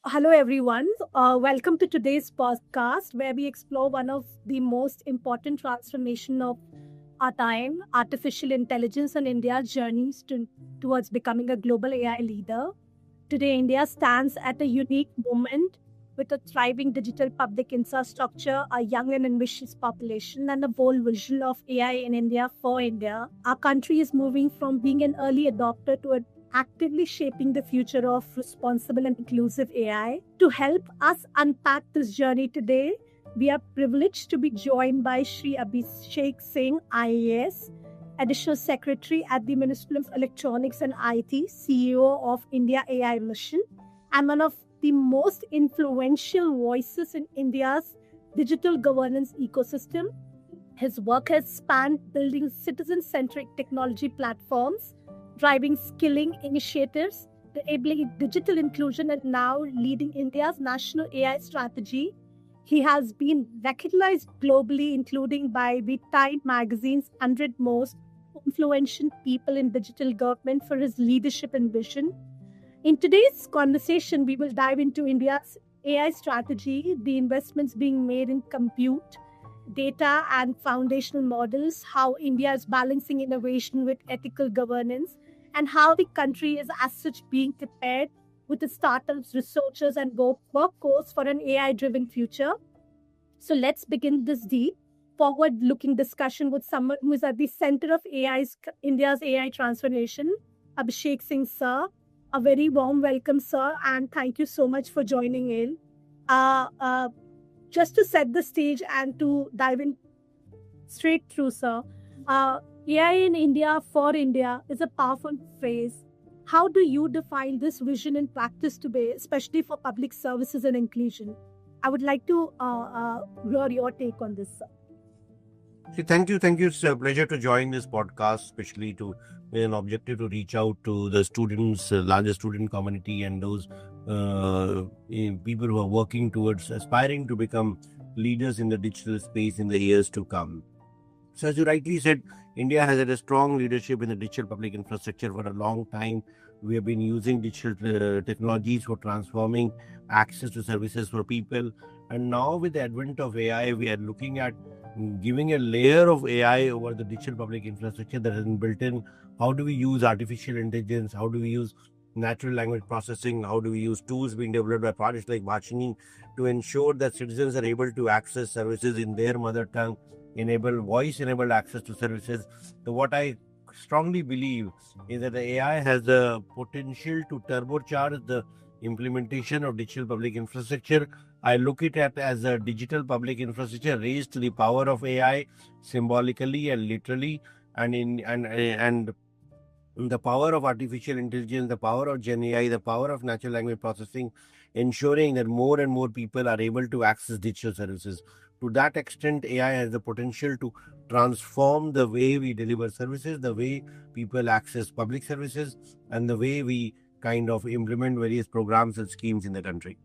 Hello, everyone. Welcome to today's podcast where we explore one of the most important transformation of our time, artificial intelligence and India's journeys towards becoming a global AI leader. Today, India stands at a unique moment with a thriving digital public infrastructure, a young and ambitious population, and a bold vision of AI in India for India. Our country is moving from being an early adopter to actively shaping the future of responsible and inclusive AI. To help us unpack this journey today, we are privileged to be joined by Shri Abhishek Singh, IAS, Additional Secretary at the Ministry of Electronics and IT, CEO of India AI Mission, and one of the most influential voices in India's digital governance ecosystem. His work has spanned building citizen centric technology platforms, driving skilling initiatives, enabling digital inclusion, and now leading India's national AI strategy. He has been recognized globally, including by the Time magazine's 100 most influential people in digital government for his leadership and vision. In today's conversation, we will dive into India's AI strategy, the investments being made in compute, data, and foundational models, how India is balancing innovation with ethical governance, and how the country is, as such, being prepared with the startups, researchers, and workforce for an AI driven future. So let's begin this deep, forward looking discussion with someone who is at the center of India's AI transformation, Abhishek Singh, sir. A very warm welcome, sir, and thank you so much for joining in. Uh, uh, just to set the stage and to dive in straight through, sir, AI in India for India is a powerful phrase. How do you define this vision in practice today, especially for public services and inclusion? I would like to hear your take on this, sir. Thank you. Thank you. It's a pleasure to join this podcast, especially with an objective to reach out to the students, larger student community, and those people who are working towards aspiring to become leaders in the digital space in the years to come. So, as you rightly said, India has had a strong leadership in the digital public infrastructure for a long time. We have been using digital technologies for transforming access to services for people. And now, with the advent of AI, we are looking at giving a layer of AI over the digital public infrastructure that has been built in. How do we use artificial intelligence? How do we use natural language processing? How do we use tools being developed by projects like Reimagining to ensure that citizens are able to access services in their mother tongue, enable voice-enabled access to services? So what I strongly believe is that the AI has the potential to turbocharge the implementation of digital public infrastructure. I look at it as a digital public infrastructure raised to the power of AI, symbolically and literally, and the power of artificial intelligence, the power of Gen AI, the power of natural language processing, ensuring that more and more people are able to access digital services. To that extent, AI has the potential to transform the way we deliver services, the way people access public services, and the way we kind of implement various programs and schemes in the country.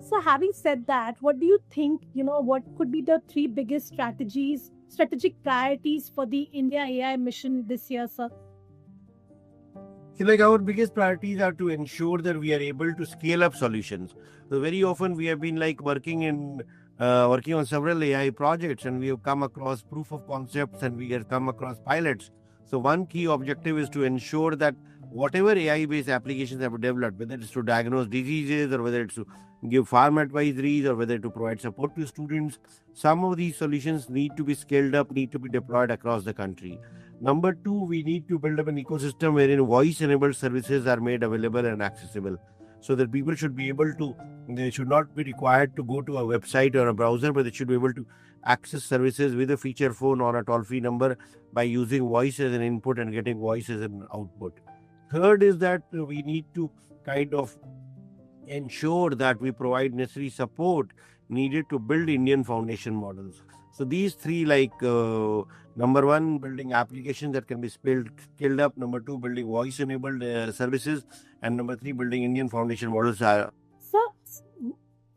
So, having said that, what do you think? What could be the three biggest strategic priorities for the India AI mission this year, sir? See, like our biggest priorities are to ensure that we are able to scale up solutions. So very often we have been like working on several AI projects, and we have come across proof of concepts and we have come across pilots. So one key objective is to ensure that whatever AI-based applications have developed, whether it's to diagnose diseases or whether it's to give farm advisories or whether to provide support to students, some of these solutions need to be scaled up, need to be deployed across the country. Number two, we need to build up an ecosystem wherein voice-enabled services are made available and accessible, so that people should be able to, they should not be required to go to a website or a browser, but they should be able to access services with a feature phone or a toll-free number by using voice as an input and getting voice as an output. Third is that we need to kind of ensure that we provide necessary support needed to build Indian foundation models. So these three, number one, building applications that can be scaled up. Number two, building voice-enabled services, and number three, building Indian foundation models. So,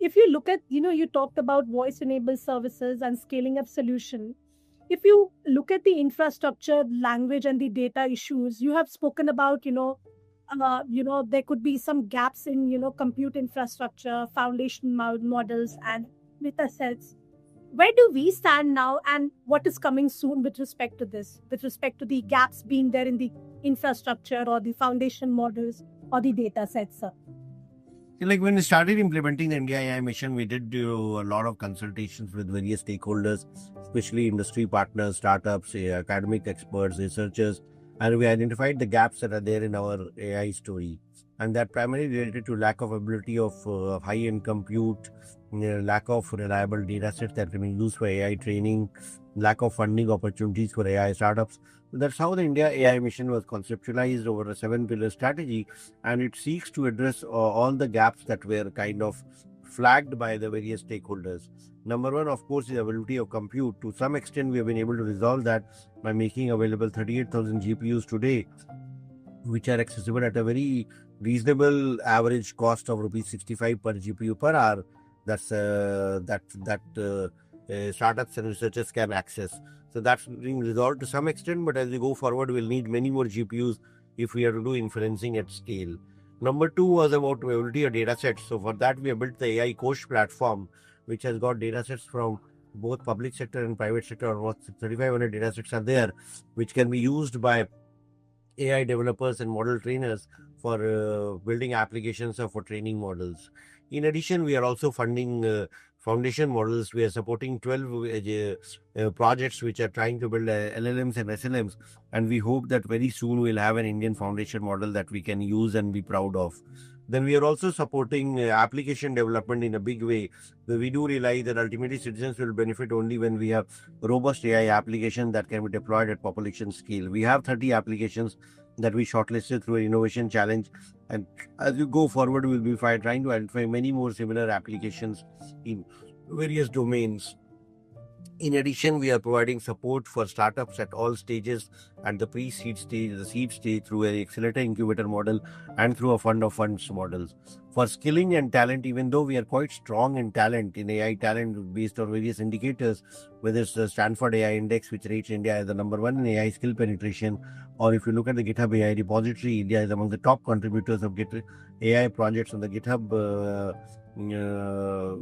if you look at, you talked about voice-enabled services and scaling up solution. If you look at the infrastructure, language, and the data issues, you have spoken about, there could be some gaps in, compute infrastructure, foundation models, and datasets. Where do we stand now, and what is coming soon with respect to this, with respect to the gaps being there in the infrastructure or the foundation models or the data sets, sir? Like when we started implementing the India AI mission, we did do a lot of consultations with various stakeholders, especially industry partners, startups, academic experts, researchers, and we identified the gaps that are there in our AI story. And that primarily related to lack of ability of high-end compute, lack of reliable data sets that can be used for AI training, lack of funding opportunities for AI startups. That's how the India AI mission was conceptualized over a 7-pillar strategy, and it seeks to address all the gaps that were kind of flagged by the various stakeholders. Number one, of course, is availability of compute. To some extent, we have been able to resolve that by making available 38,000 GPUs today, which are accessible at a very reasonable average cost of rupees 65 per GPU per hour. That's startups and researchers can access. So that's being resolved to some extent, but as we go forward, we'll need many more GPUs if we are to do inferencing at scale. Number two was about availability of data sets. So for that, we have built the AI Coach platform, which has got data sets from both public sector and private sector. Almost 3,500 data sets are there, which can be used by AI developers and model trainers for building applications or for training models. In addition, we are also funding foundation models. We are supporting 12 projects which are trying to build LLMs and SLMs, and we hope that very soon we'll have an Indian foundation model that we can use and be proud of. Then we are also supporting application development in a big way. We do realize that ultimately citizens will benefit only when we have robust AI applications that can be deployed at population scale. We have 30 applications that we shortlisted through an innovation challenge, and as you go forward, we'll be trying to identify many more similar applications in various domains. In addition, we are providing support for startups at all stages, at the pre-seed stage, the seed stage, through an accelerator incubator model and through a fund of funds models. For skilling and talent, even though we are quite strong in talent, in AI talent based on various indicators, whether it's the Stanford AI Index, which rates India as the number one in AI skill penetration, or if you look at the GitHub AI repository, India is among the top contributors of AI projects on the GitHub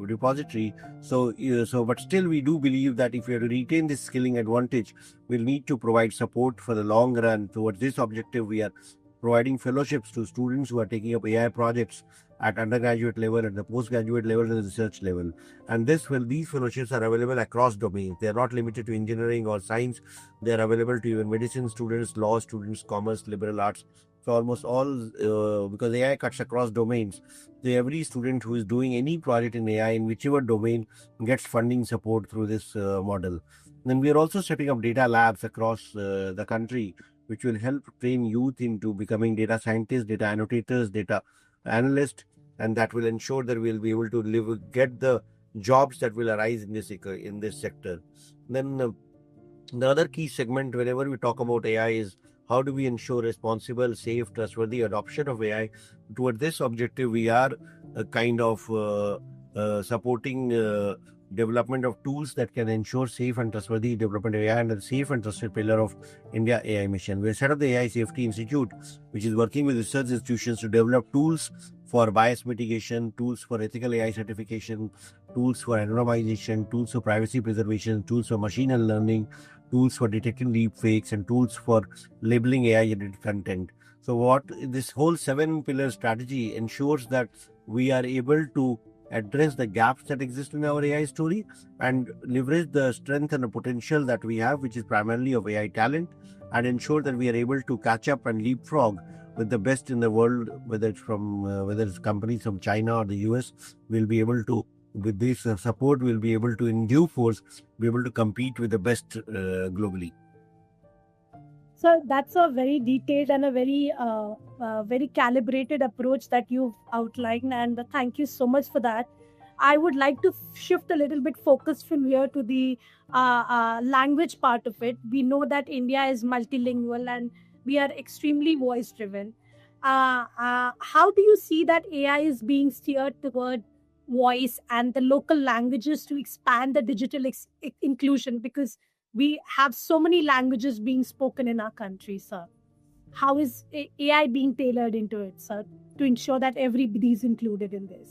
repository. But still, we do believe that if we are to retain this skilling advantage, we'll need to provide support for the long run. Towards this objective, we are providing fellowships to students who are taking up AI projects at undergraduate level, at the postgraduate level, and the research level. And these fellowships are available across domains. They are not limited to engineering or science. They are available to even medicine students, law students, commerce, liberal arts. So almost all, because AI cuts across domains, so every student who is doing any project in AI in whichever domain gets funding support through this model. Then we are also setting up data labs across the country, which will help train youth into becoming data scientists, data annotators, data analysts, and that will ensure that we'll be able to get the jobs that will arise in this sector. Then the other key segment whenever we talk about AI is how do we ensure responsible, safe, trustworthy adoption of AI. Toward this objective, we are supporting development of tools that can ensure safe and trustworthy development of AI, and a safe and trusted pillar of India AI mission. We set up the AI Safety Institute, which is working with research institutions to develop tools for bias mitigation, tools for ethical AI certification, tools for anonymization, tools for privacy preservation, tools for machine learning, tools for detecting deep fakes, and tools for labeling AI-generated content. So what this whole 7-pillar strategy ensures that we are able to address the gaps that exist in our AI story and leverage the strength and the potential that we have, which is primarily of AI talent, and ensure that we are able to catch up and leapfrog with the best in the world, whether it's companies from China or the US. We'll be able to, with this support, we'll be able to in due course be able to compete with the best globally. So that's a very detailed and a very calibrated approach that you've outlined, and thank you so much for that. I would like to shift a little bit focus from here to the language part of it. We know that India is multilingual and we are extremely voice driven. How do you see that AI is being steered toward voice and the local languages to expand the digital inclusion? Because we have so many languages being spoken in our country, sir. How is AI being tailored into it, sir, to ensure that everybody is included in this?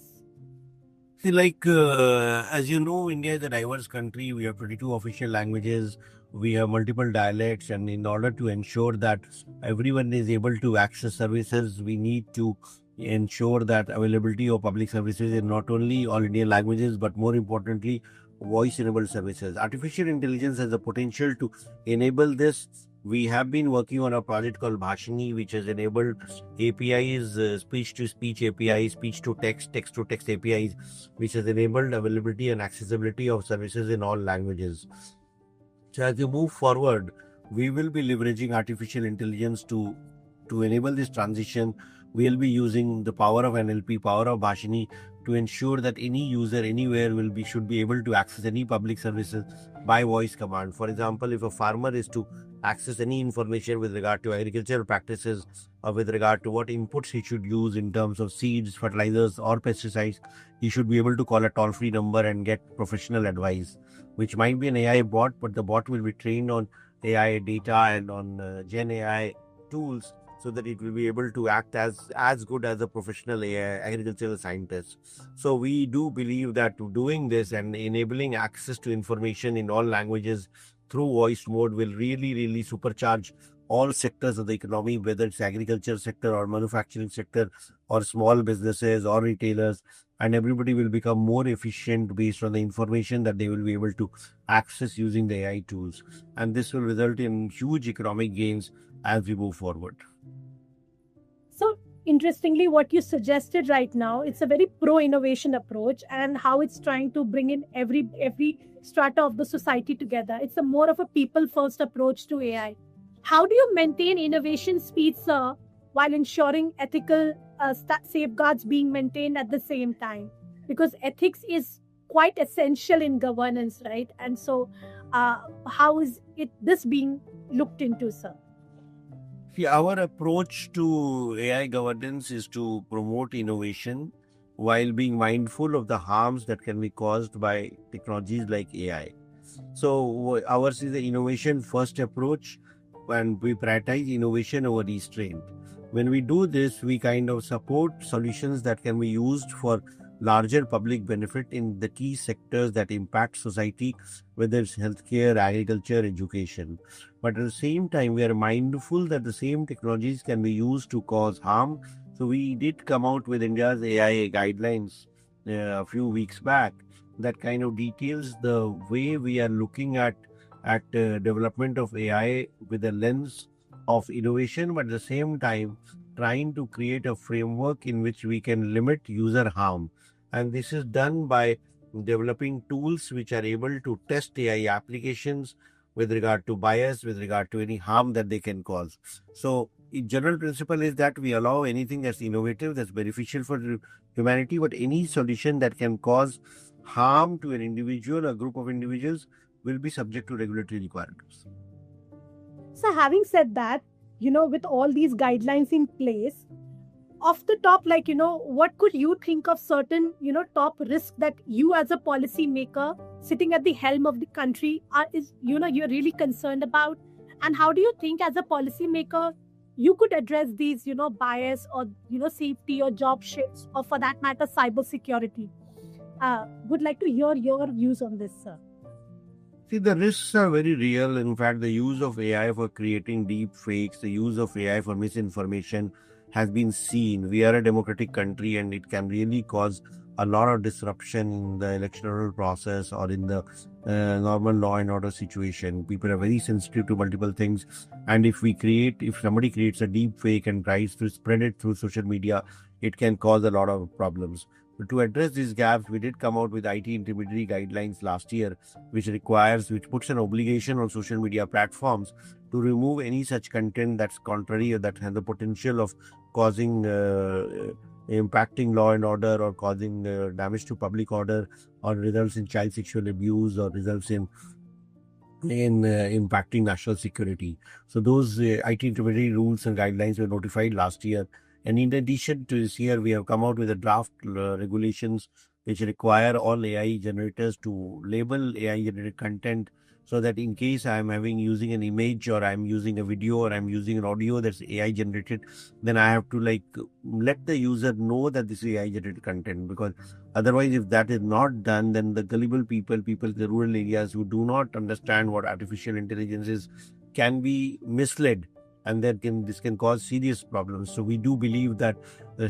See, as you know, India is a diverse country. We have 22 official languages. We have multiple dialects. And in order to ensure that everyone is able to access services, we need to ensure that availability of public services in not only all Indian languages, but more importantly, voice-enabled services. Artificial intelligence has the potential to enable this. We have been working on a project called Bhashini, which has enabled APIs, speech to speech APIs, speech to text to text APIs, which has enabled availability and accessibility of services in all languages. So as we move forward, we will be leveraging artificial intelligence to enable this transition. We'll be using the power of NLP, power of Bhashini, to ensure that any user anywhere should be able to access any public services by voice command. For example, if a farmer is to access any information with regard to agricultural practices or with regard to what inputs he should use in terms of seeds, fertilizers, or pesticides, he should be able to call a toll-free number and get professional advice, which might be an AI bot, but the bot will be trained on AI data and on Gen AI tools, so that it will be able to act as good as a professional AI agricultural scientist. So we do believe that doing this and enabling access to information in all languages through voice mode will really supercharge all sectors of the economy, whether it's agriculture sector or manufacturing sector or small businesses or retailers, and everybody will become more efficient based on the information that they will be able to access using the AI tools. And this will result in huge economic gains as we move forward. So interestingly, what you suggested right now, it's a very pro-innovation approach, and how it's trying to bring in every strata of the society together. It's a more of a people-first approach to AI. How do you maintain innovation speed, sir, while ensuring ethical safeguards being maintained at the same time? Because ethics is quite essential in governance, right? And so, how is this being looked into, sir? See, our approach to AI governance is to promote innovation while being mindful of the harms that can be caused by technologies like AI. So ours is the innovation first approach, and we prioritize innovation over restraint. When we do this, we kind of support solutions that can be used for larger public benefit in the key sectors that impact society, whether it's healthcare, agriculture, education. But at the same time, we are mindful that the same technologies can be used to cause harm. So we did come out with India's AI guidelines a few weeks back that kind of details the way we are looking at development of AI with a lens of innovation, but at the same time trying to create a framework in which we can limit user harm. And this is done by developing tools which are able to test AI applications with regard to bias, with regard to any harm that they can cause. So, in general principle is that we allow anything that's innovative, that's beneficial for humanity, but any solution that can cause harm to an individual, a group of individuals, will be subject to regulatory requirements. So, having said that, with all these guidelines in place, off the top, what could you think of certain, top risks that you as a policy maker sitting at the helm of the country you're really concerned about? And how do you think as a policy maker you could address these, bias or, safety or job shifts, or for that matter, cyber security? Would like to hear your views on this, sir. See, the risks are very real. In fact, the use of AI for creating deep fakes, the use of AI for misinformation has been seen. We are a democratic country, and it can really cause a lot of disruption in the electoral process or in the normal law and order situation. People are very sensitive to multiple things. And if somebody creates a deep fake and tries to spread it through social media, it can cause a lot of problems. But to address these gaps, we did come out with IT intermediary guidelines last year, which puts an obligation on social media platforms to remove any such content that's contrary or that has the potential of causing impacting law and order, or causing damage to public order, or results in child sexual abuse, or results in impacting national security. So those IT intermediary rules and guidelines were notified last year. And in addition to this year, we have come out with a draft regulations which require all AI generators to label AI generated content so that in case I'm using an image, or I'm using a video, or I'm using an audio that's AI generated, then I have to let the user know that this is AI generated content. Because otherwise, if that is not done, then the gullible people in the rural areas who do not understand what artificial intelligence is can be misled, and this can cause serious problems. So we do believe that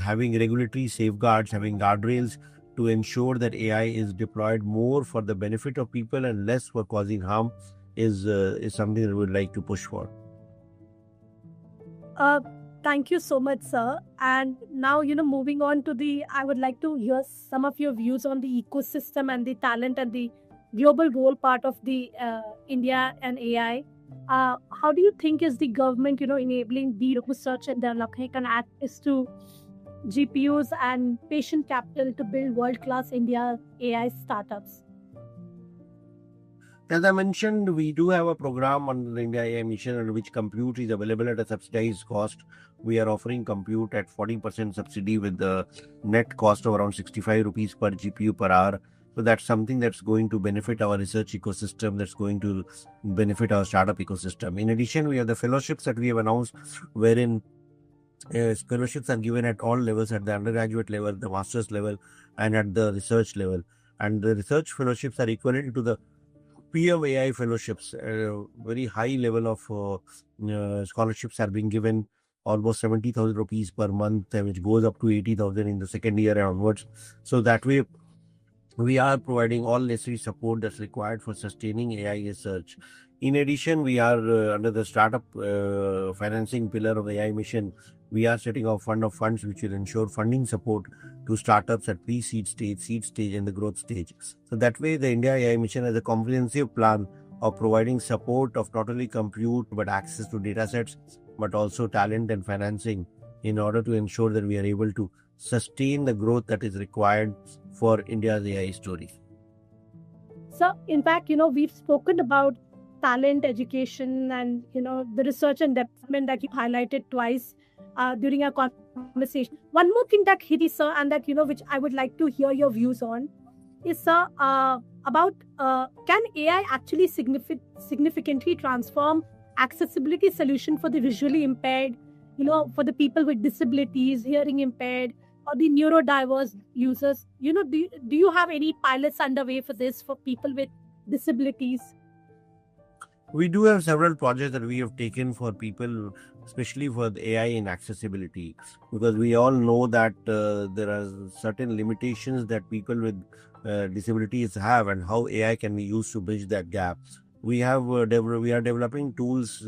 having regulatory safeguards, having guardrails to ensure that AI is deployed more for the benefit of people and less for causing harm is something that we would like to push for. Thank you so much, sir. And now, moving on to I would like to hear some of your views on the ecosystem and the talent and the global role part of the India and AI. How do you think is the government, enabling the research and development and access to GPUs and patient capital to build world-class India AI startups? As I mentioned, we do have a program under the India AI mission under which compute is available at a subsidized cost. We are offering compute at 40% subsidy with the net cost of around 65 rupees per GPU per hour. So that's something that's going to benefit our research ecosystem, that's going to benefit our startup ecosystem. In addition, we have the fellowships that we have announced, wherein scholarships are given at all levels, at the undergraduate level, the master's level, and at the research level. And the research fellowships are equivalent to the PM AI fellowships. Very high level of scholarships are being given, almost 70,000 rupees per month, which goes up to 80,000 in the second year onwards. So that way, we are providing all necessary support that's required for sustaining AI research. In addition, we are under the startup financing pillar of the AI mission. We are setting up fund of funds which will ensure funding support to startups at pre-seed stage, seed stage, and the growth stage. So that way, the India AI mission has a comprehensive plan of providing support of not only compute but access to datasets, but also talent and financing in order to ensure that we are able to sustain the growth that is required for India's AI story. So, in fact, we've spoken about talent, education, and the research and development that you highlighted twice during our conversation. One more thing that Hidi sir, and that which I would like to hear your views on, is sir about can AI actually significantly transform accessibility solution for the visually impaired, for the people with disabilities, hearing impaired, or the neurodiverse users? Do you have any pilots underway for this for people with disabilities? We do have several projects that we have taken for people, especially for the AI in accessibility, because we all know that there are certain limitations that people with disabilities have, and how AI can be used to bridge that gap. We are developing tools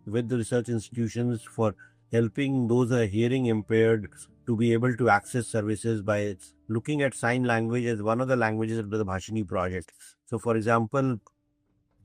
with the research institutions for helping those who are hearing impaired to be able to access services by looking at sign language as one of the languages under the Bhashini project. So, for example,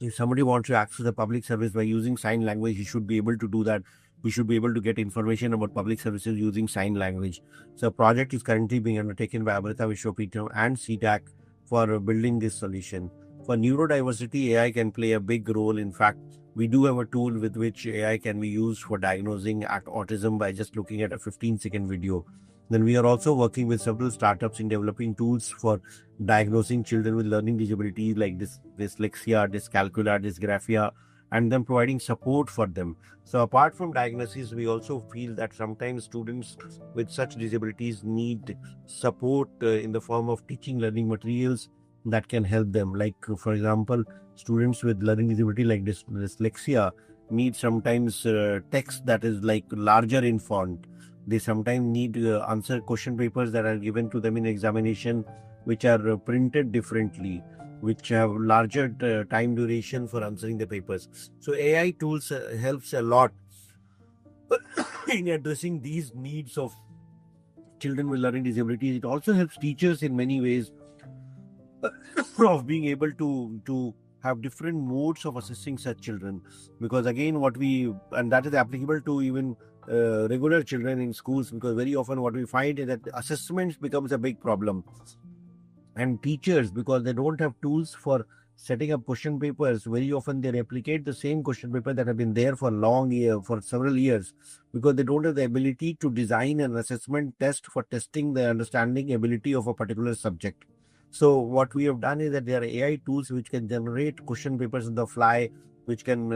if somebody wants to access a public service by using sign language, he should be able to do that. We should be able to get information about public services using sign language. So a project is currently being undertaken by Amrita Vishwapeetham and CTAC for building this solution. For neurodiversity, AI can play a big role. In fact, we do have a tool with which AI can be used for diagnosing autism by just looking at a 15-second video. Then we are also working with several startups in developing tools for diagnosing children with learning disabilities like dyslexia, dyscalculia, dysgraphia, and then providing support for them. So apart from diagnosis, we also feel that sometimes students with such disabilities need support in the form of teaching learning materials that can help them. Like, for example, students with learning disability like dyslexia need sometimes text that is like larger in font. They sometimes need answer question papers that are given to them in examination, which are printed differently, which have larger time duration for answering the papers. So AI tools helps a lot in addressing these needs of children with learning disabilities. It also helps teachers in many ways of being able to have different modes of assessing such children, because again and that is applicable to even regular children in schools, because very often what we find is that assessments becomes a big problem, and teachers, because they don't have tools for setting up question papers, very often they replicate the same question paper that have been there for for several years, because they don't have the ability to design an assessment test for testing the understanding ability of a particular subject. So what we have done is that there are AI tools which can generate question papers on the fly, which can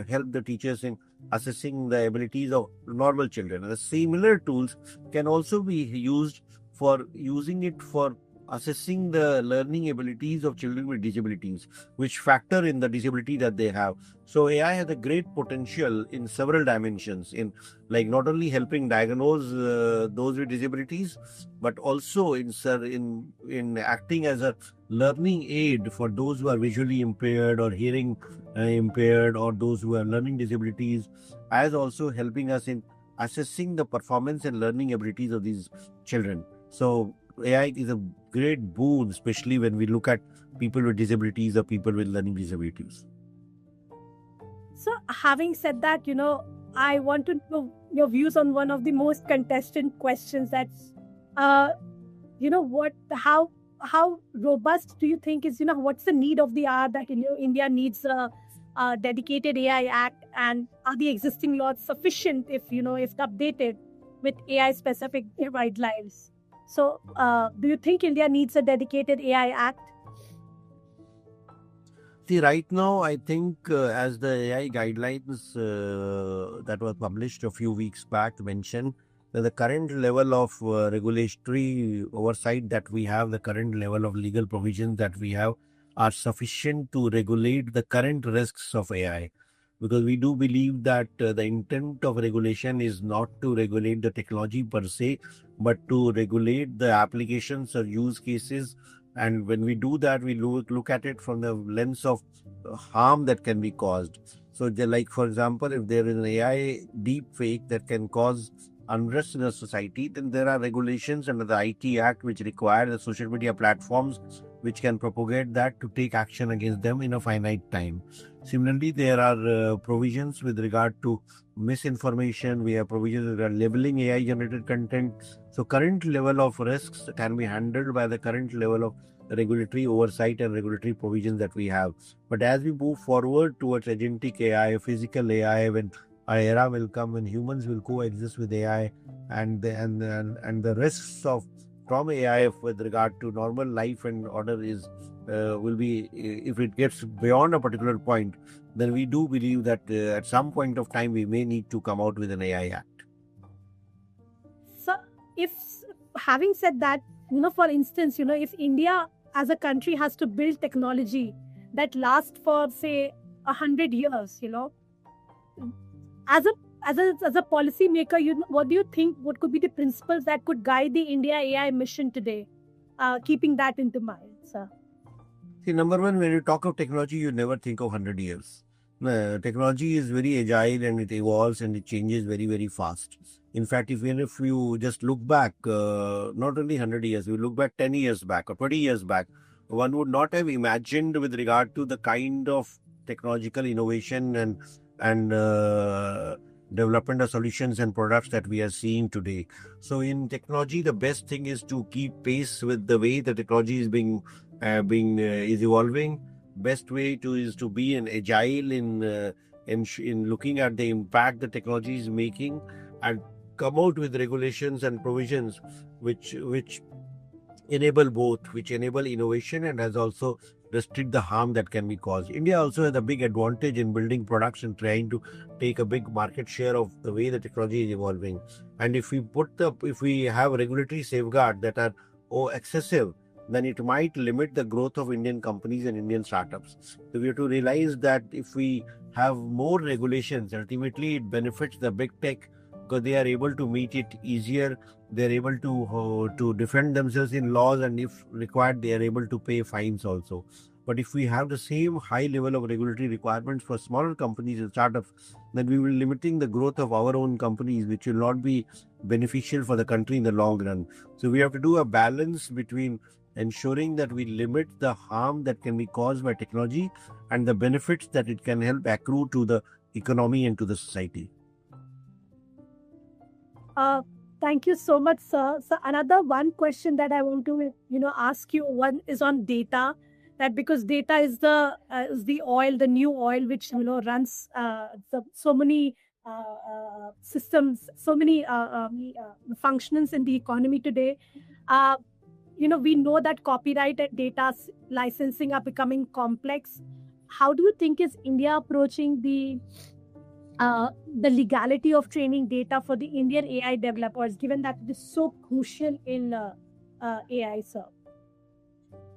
help the teachers in assessing the abilities of normal children. And the similar tools can also be used for using it for assessing the learning abilities of children with disabilities, which factor in the disability that they have. So AI has a great potential in several dimensions, in like not only helping diagnose those with disabilities, but also in acting as a learning aid for those who are visually impaired or hearing impaired, or those who have learning disabilities, as also helping us in assessing the performance and learning abilities of these children. So AI is a great boon, especially when we look at people with disabilities or people with learning disabilities. So, having said that, I want to know your views on one of the most contested questions. That's, how robust do you think is, what's the need of the hour that India needs a dedicated AI Act, and are the existing laws sufficient if updated with AI specific guidelines? So, do you think India needs a dedicated AI Act? See, right now, I think as the AI guidelines that were published a few weeks back mentioned that the current level of regulatory oversight that we have, the current level of legal provisions that we have, are sufficient to regulate the current risks of AI. Because we do believe that the intent of regulation is not to regulate the technology per se, but to regulate the applications or use cases. And when we do that, we look at it from the lens of harm that can be caused. So, like for example, if there is an AI deep fake that can cause unrest in a society, then there are regulations under the IT Act which require the social media platforms which can propagate that to take action against them in a finite time. Similarly, there are provisions with regard to misinformation. We have provisions that are labeling AI generated content. So current level of risks can be handled by the current level of regulatory oversight and regulatory provisions that we have. But as we move forward towards agentic AI, physical AI, when our era will come when humans will coexist with AI, and the risks of from AI with regard to normal life and order is will be, if it gets beyond a particular point, then we do believe that at some point of time we may need to come out with an AI Act. So, if having said that, for instance, if India as a country has to build technology that lasts for say 100 years, as a policy maker, what do you think? What could be the principles that could guide the India AI mission today? Keeping that into mind, sir. See, number one, when you talk of technology, you never think of 100 years. Technology is very agile and it evolves and it changes very, very fast. In fact, even if you just look back, not only 100 years, you look back 10 years back or 20 years back, one would not have imagined with regard to the kind of technological innovation and development of solutions and products that we are seeing today. So in technology, the best thing is to keep pace with the way the technology is is evolving. Best way to is to be an agile in looking at the impact the technology is making, and come out with regulations and provisions which enable both, which enable innovation and has also restrict the harm that can be caused. India also has a big advantage in building products and trying to take a big market share of the way the technology is evolving. And if we have regulatory safeguards that are excessive, then it might limit the growth of Indian companies and Indian startups. So we have to realize that if we have more regulations, ultimately it benefits the big tech because they are able to meet it easier. They're able to defend themselves in laws, and if required, they are able to pay fines also. But if we have the same high level of regulatory requirements for smaller companies and startups, then we will limiting the growth of our own companies, which will not be beneficial for the country in the long run. So we have to do a balance between ensuring that we limit the harm that can be caused by technology and the benefits that it can help accrue to the economy and to the society. Thank you so much, sir. So another one question that I want to, ask you, one is on data. That because data is the oil, the new oil, which runs so many systems, so many functions in the economy today. we know that copyright and data licensing are becoming complex. How do you think is India approaching the legality of training data for the Indian AI developers, given that it is so crucial in AI, sir?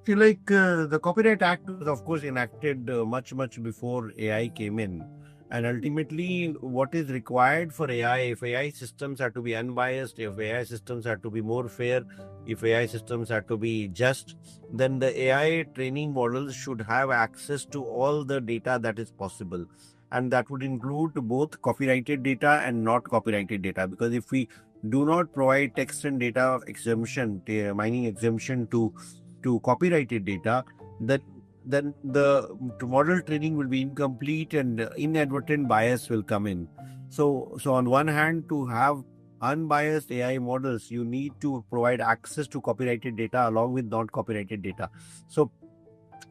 See, like the Copyright Act was, of course, enacted much before AI came in. And ultimately, what is required for AI, if AI systems are to be unbiased, if AI systems are to be more fair, if AI systems are to be just, then the AI training models should have access to all the data that is possible. And that would include both copyrighted data and not copyrighted data. Because if we do not provide text and data exemption, mining exemption to copyrighted data, then the model training will be incomplete and inadvertent bias will come in. So on one hand, to have unbiased AI models, you need to provide access to copyrighted data along with non-copyrighted data.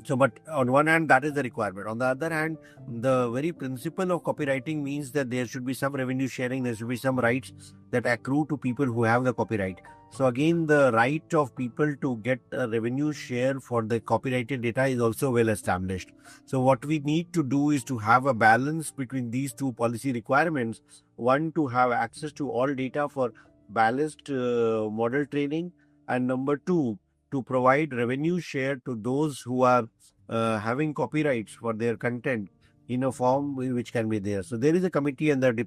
But on one hand, that is the requirement. On the other hand, the very principle of copywriting means that there should be some revenue sharing, there should be some rights that accrue to people who have the copyright. So again, the right of people to get a revenue share for the copyrighted data is also well established. So what we need to do is to have a balance between these two policy requirements. One, to have access to all data for balanced model training, and number two, to provide revenue share to those who are having copyrights for their content in a form which can be there. So there is a committee in the DPIT,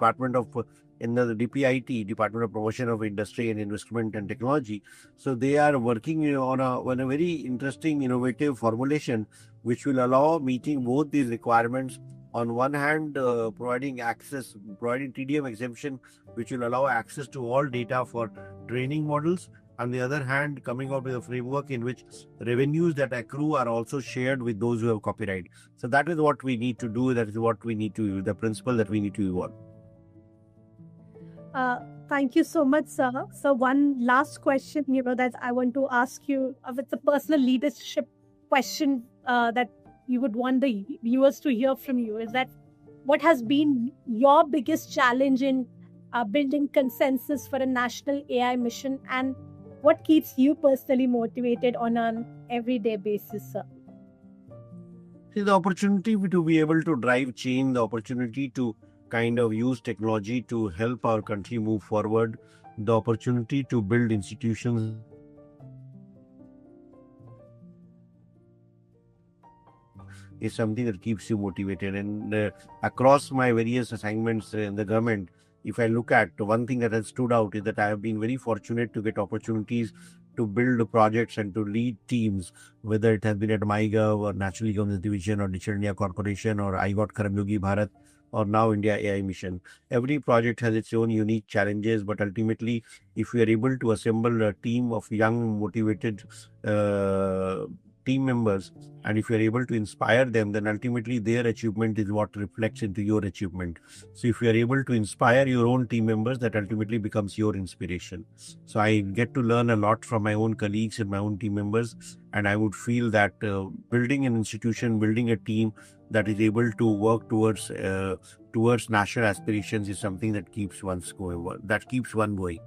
Department of Promotion of Industry and Investment and Technology. So they are working on a very interesting, innovative formulation which will allow meeting both these requirements. On one hand, providing TDM exemption, which will allow access to all data for training models. On the other hand, coming out with a framework in which revenues that accrue are also shared with those who have copyright. So that is what we need to do. That is what we need to, the principle that we need to evolve. Thank you so much, sir. So one last question, that I want to ask you. It's a personal leadership question that you would want the viewers to hear from you. Is that what has been your biggest challenge in building consensus for a national AI mission, and what keeps you personally motivated on an everyday basis, sir? See, the opportunity to be able to drive change, the opportunity to kind of use technology to help our country move forward, the opportunity to build institutions is something that keeps you motivated. And across my various assignments in the government, if I look at one thing that has stood out is that I have been very fortunate to get opportunities to build projects and to lead teams, whether it has been at MyGov or National E-Governance Division or Digital India Corporation or I got Karmyogi Bharat or now India AI Mission. Every project has its own unique challenges, but ultimately, if we are able to assemble a team of young, motivated team members, and if you're able to inspire them, then ultimately their achievement is what reflects into your achievement. So if you are able to inspire your own team members, that ultimately becomes your inspiration. So I get to learn a lot from my own colleagues and my own team members, and I would feel that building an institution, building a team that is able to work towards national aspirations is something that keeps one going.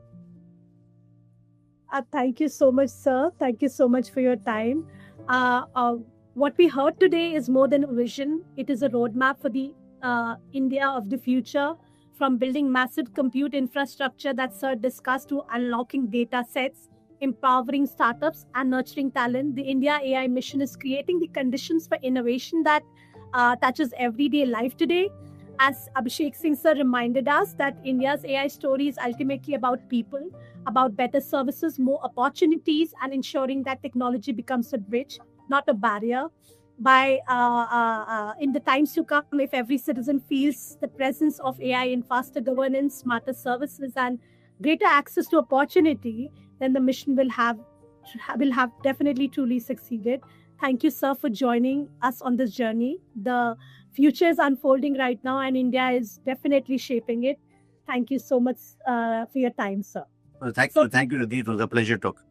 Thank you so much, sir. Thank you so much for your time. What we heard today is more than a vision. It is a roadmap for the India of the future, from building massive compute infrastructure that Sir discussed to unlocking data sets, empowering startups and nurturing talent. The India AI mission is creating the conditions for innovation that touches everyday life today. As Abhishek Singh sir reminded us that India's AI story is ultimately about people, about better services, more opportunities, and ensuring that technology becomes a bridge, not a barrier. By in the times to come, if every citizen feels the presence of AI in faster governance, smarter services, and greater access to opportunity, then the mission will have definitely truly succeeded. Thank you, sir, for joining us on this journey. The future is unfolding right now, and India is definitely shaping it. Thank you so much for your time, sir. Thank you, Nidhi. It was a pleasure talk.